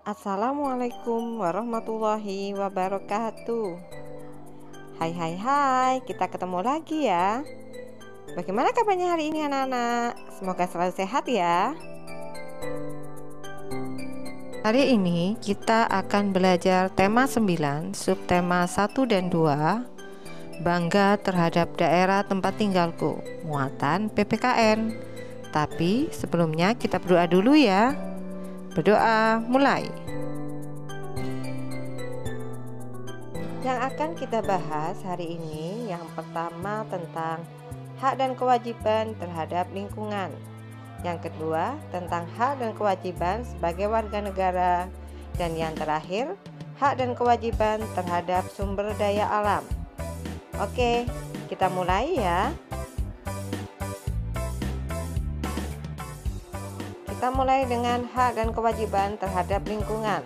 Assalamualaikum warahmatullahi wabarakatuh. Hai, kita ketemu lagi ya. Bagaimana kabarnya hari ini anak-anak? Semoga selalu sehat ya. Hari ini kita akan belajar tema 9, subtema 1 dan 2, bangga terhadap daerah tempat tinggalku, muatan PPKN. Tapi sebelumnya kita berdoa dulu ya. Berdoa mulai. Yang akan kita bahas hari ini yang pertama tentang hak dan kewajiban terhadap lingkungan. Yang kedua tentang hak dan kewajiban sebagai warga negara. Dan yang terakhir hak dan kewajiban terhadap sumber daya alam. Oke, kita mulai ya. Kita mulai dengan hak dan kewajiban terhadap lingkungan.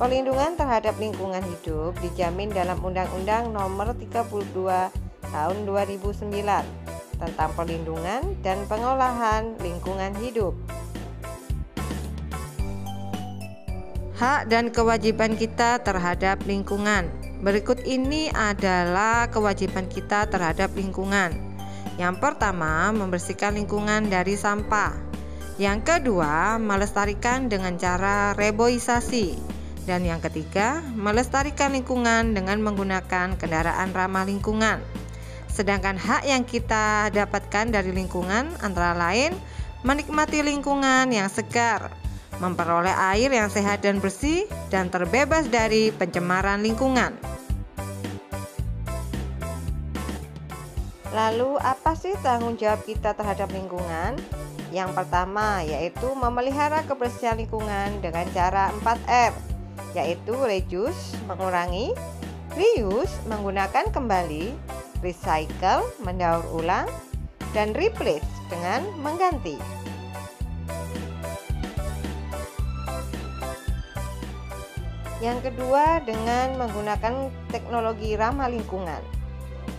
Perlindungan terhadap lingkungan hidup dijamin dalam Undang-Undang Nomor 32 Tahun 2009 tentang perlindungan dan pengolahan lingkungan hidup. Hak dan kewajiban kita terhadap lingkungan. Berikut ini adalah kewajiban kita terhadap lingkungan. Yang pertama, membersihkan lingkungan dari sampah. Yang kedua, melestarikan dengan cara reboisasi. Dan yang ketiga, melestarikan lingkungan dengan menggunakan kendaraan ramah lingkungan. Sedangkan hak yang kita dapatkan dari lingkungan antara lain menikmati lingkungan yang segar, memperoleh air yang sehat dan bersih, dan terbebas dari pencemaran lingkungan. Lalu apa sih tanggung jawab kita terhadap lingkungan? Yang pertama yaitu memelihara kebersihan lingkungan dengan cara 4R, yaitu reduce, mengurangi, reuse, menggunakan kembali, recycle, mendaur ulang, dan replace, dengan mengganti. Yang kedua dengan menggunakan teknologi ramah lingkungan.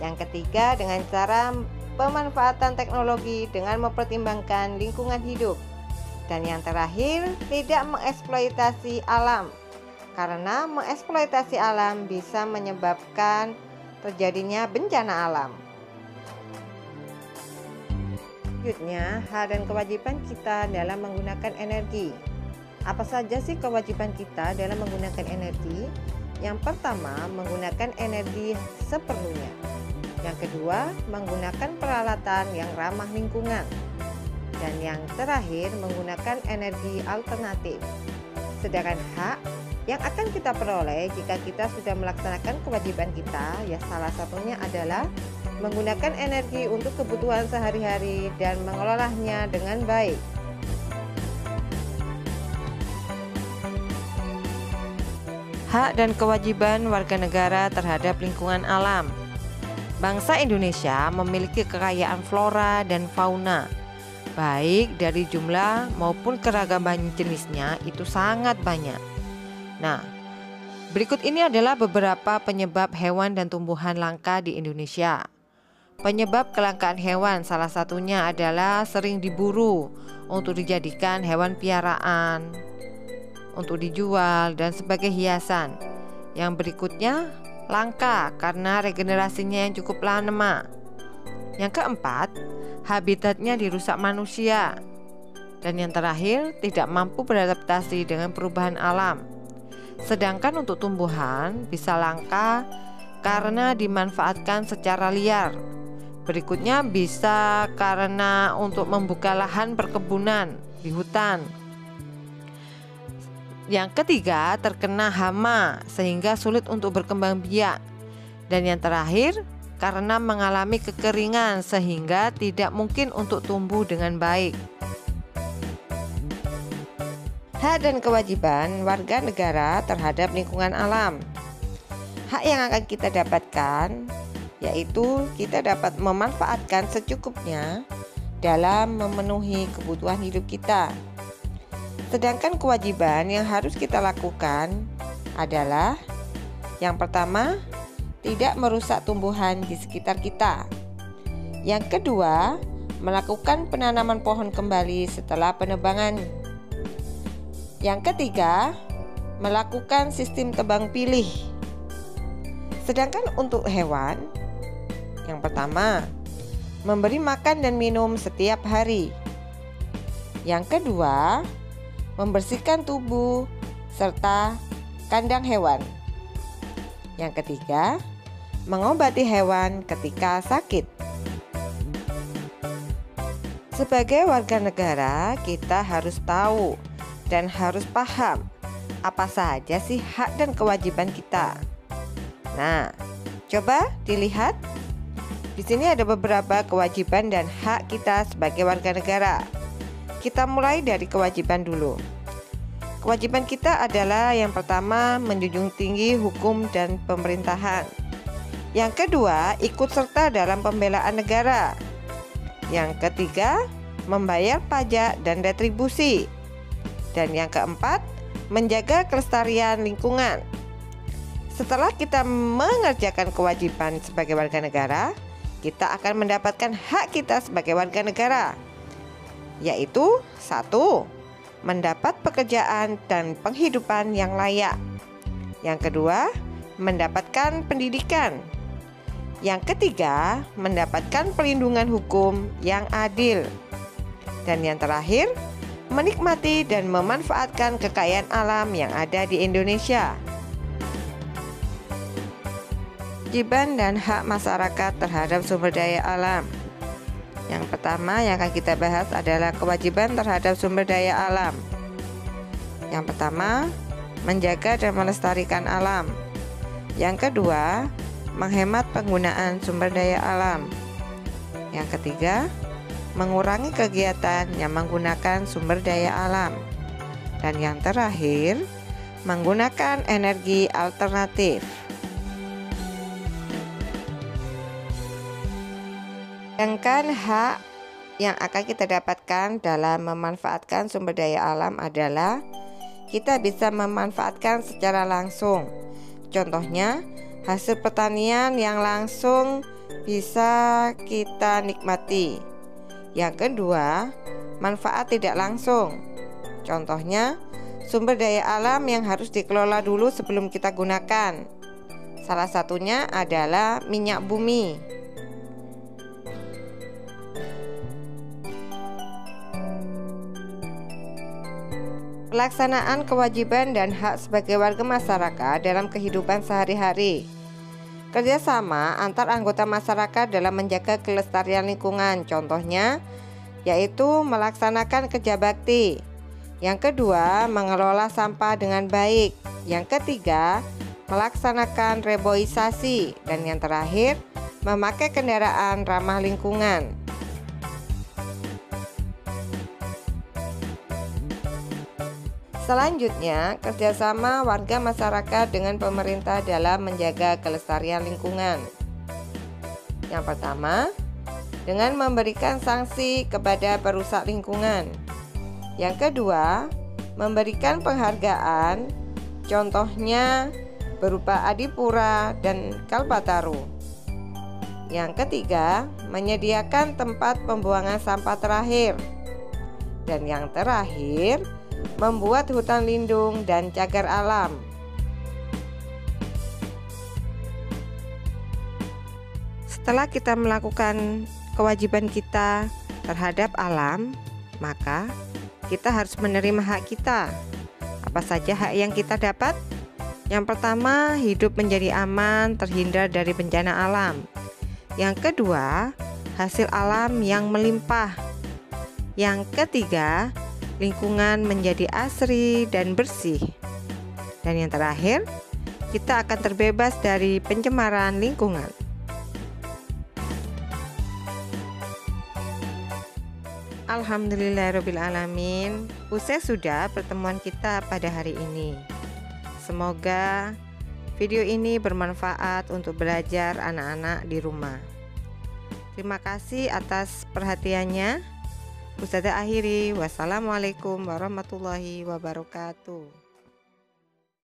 Yang ketiga dengan cara pemanfaatan teknologi dengan mempertimbangkan lingkungan hidup. Dan yang terakhir, tidak mengeksploitasi alam, karena mengeksploitasi alam bisa menyebabkan terjadinya bencana alam. Selanjutnya, hak dan kewajiban kita dalam menggunakan energi. Apa saja sih kewajiban kita dalam menggunakan energi? Yang pertama, menggunakan energi seperlunya. Yang kedua, menggunakan peralatan yang ramah lingkungan. Dan yang terakhir, menggunakan energi alternatif. Sedangkan hak yang akan kita peroleh jika kita sudah melaksanakan kewajiban kita, ya salah satunya adalah menggunakan energi untuk kebutuhan sehari-hari dan mengelolanya dengan baik. Hak dan kewajiban warga negara terhadap lingkungan alam. Bangsa Indonesia memiliki kekayaan flora dan fauna, baik dari jumlah maupun keragaman jenisnya itu sangat banyak. Nah, berikut ini adalah beberapa penyebab hewan dan tumbuhan langka di Indonesia. Penyebab kelangkaan hewan salah satunya adalah sering diburu untuk dijadikan hewan piaraan, untuk dijual dan sebagai hiasan. Yang berikutnya langka karena regenerasinya yang cukup lama. Yang keempat, habitatnya dirusak manusia. Dan yang terakhir, tidak mampu beradaptasi dengan perubahan alam. Sedangkan untuk tumbuhan bisa langka karena dimanfaatkan secara liar. Berikutnya bisa karena untuk membuka lahan perkebunan di hutan. Yang ketiga, terkena hama sehingga sulit untuk berkembang biak. Dan yang terakhir, karena mengalami kekeringan sehingga tidak mungkin untuk tumbuh dengan baik. Hak dan kewajiban warga negara terhadap lingkungan alam. Hak yang akan kita dapatkan yaitu kita dapat memanfaatkan secukupnya dalam memenuhi kebutuhan hidup kita. Sedangkan kewajiban yang harus kita lakukan adalah yang pertama, tidak merusak tumbuhan di sekitar kita. Yang kedua, melakukan penanaman pohon kembali setelah penebangan. Yang ketiga, melakukan sistem tebang pilih. Sedangkan untuk hewan, yang pertama, memberi makan dan minum setiap hari. Yang kedua, membersihkan tubuh serta kandang hewan. Yang ketiga, mengobati hewan ketika sakit. Sebagai warga negara, kita harus tahu dan harus paham apa saja sih hak dan kewajiban kita. Nah, coba dilihat. Di sini ada beberapa kewajiban dan hak kita sebagai warga negara. Kita mulai dari kewajiban dulu. Kewajiban kita adalah yang pertama, menjunjung tinggi hukum dan pemerintahan. Yang kedua, ikut serta dalam pembelaan negara. Yang ketiga, membayar pajak dan retribusi. Dan yang keempat, menjaga kelestarian lingkungan. Setelah kita mengerjakan kewajiban sebagai warga negara, kita akan mendapatkan hak kita sebagai warga negara, yaitu 1. Mendapat pekerjaan dan penghidupan yang layak. Yang kedua, mendapatkan pendidikan. Yang ketiga, mendapatkan perlindungan hukum yang adil. Dan yang terakhir, menikmati dan memanfaatkan kekayaan alam yang ada di Indonesia. Kewajiban dan hak masyarakat terhadap sumber daya alam. Yang pertama yang akan kita bahas adalah kewajiban terhadap sumber daya alam. Yang pertama, menjaga dan melestarikan alam. Yang kedua, menghemat penggunaan sumber daya alam. Yang ketiga, mengurangi kegiatan yang menggunakan sumber daya alam. Dan yang terakhir, menggunakan energi alternatif. Sedangkan hak yang akan kita dapatkan dalam memanfaatkan sumber daya alam adalah kita bisa memanfaatkan secara langsung. Contohnya, hasil pertanian yang langsung bisa kita nikmati. Yang kedua, manfaat tidak langsung. Contohnya, sumber daya alam yang harus dikelola dulu sebelum kita gunakan. Salah satunya adalah minyak bumi. Pelaksanaan kewajiban dan hak sebagai warga masyarakat dalam kehidupan sehari-hari. Kerjasama antar anggota masyarakat dalam menjaga kelestarian lingkungan. Contohnya, yaitu melaksanakan kerja bakti. Yang kedua, mengelola sampah dengan baik. Yang ketiga, melaksanakan reboisasi. Dan yang terakhir, memakai kendaraan ramah lingkungan. Selanjutnya, kerjasama warga masyarakat dengan pemerintah dalam menjaga kelestarian lingkungan. Yang pertama, dengan memberikan sanksi kepada perusak lingkungan. Yang kedua, memberikan penghargaan, contohnya berupa Adipura dan Kalpataru. Yang ketiga, menyediakan tempat pembuangan sampah terakhir. Dan yang terakhir, membuat hutan lindung dan cagar alam. Setelah kita melakukan kewajiban kita terhadap alam, maka kita harus menerima hak kita. Apa saja hak yang kita dapat? Yang pertama, hidup menjadi aman, terhindar dari bencana alam. Yang kedua, hasil alam yang melimpah. Yang ketiga, lingkungan menjadi asri dan bersih. Dan yang terakhir, kita akan terbebas dari pencemaran lingkungan. Alhamdulillahirrabbilalamin. Usai sudah pertemuan kita pada hari ini. Semoga video ini bermanfaat untuk belajar anak-anak di rumah. Terima kasih atas perhatiannya. Ustazah akhiri, wassalamualaikum warahmatullahi wabarakatuh.